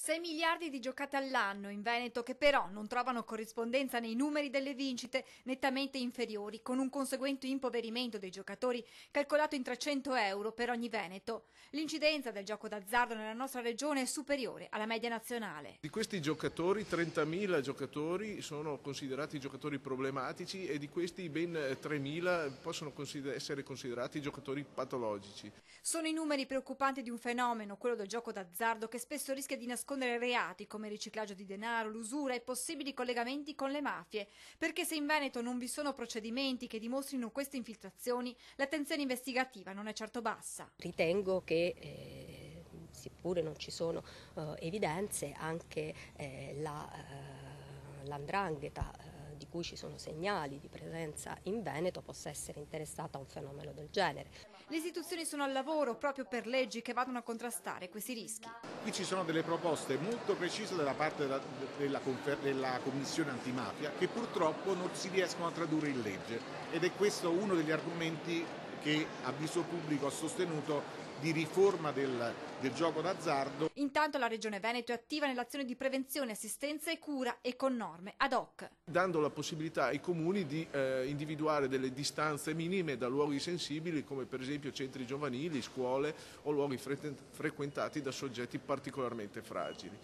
6 miliardi di giocate all'anno in Veneto che però non trovano corrispondenza nei numeri delle vincite nettamente inferiori, con un conseguente impoverimento dei giocatori calcolato in 300 euro per ogni veneto. L'incidenza del gioco d'azzardo nella nostra regione è superiore alla media nazionale. Di questi giocatori, 30.000 giocatori sono considerati giocatori problematici e di questi ben 3.000 possono essere considerati giocatori patologici. Sono i numeri preoccupanti di un fenomeno, quello del gioco d'azzardo, che spesso rischia di nascondere reati come il riciclaggio di denaro, l'usura e possibili collegamenti con le mafie. Perché se in Veneto non vi sono procedimenti che dimostrino queste infiltrazioni, l'attenzione investigativa non è certo bassa. Ritengo che seppure non ci sono evidenze, anche l''ndrangheta di cui ci sono segnali di presenza in Veneto possa essere interessata a un fenomeno del genere. Le istituzioni sono al lavoro proprio per leggi che vadano a contrastare questi rischi. Qui ci sono delle proposte molto precise da parte della Commissione antimafia che purtroppo non si riescono a tradurre in legge, ed è questo uno degli argomenti che Avviso Pubblico ha sostenuto di riforma del gioco d'azzardo. Intanto la Regione Veneto è attiva nell'azione di prevenzione, assistenza e cura e con norme ad hoc. Dando la possibilità ai comuni di individuare delle distanze minime da luoghi sensibili come per esempio centri giovanili, scuole o luoghi frequentati da soggetti particolarmente fragili.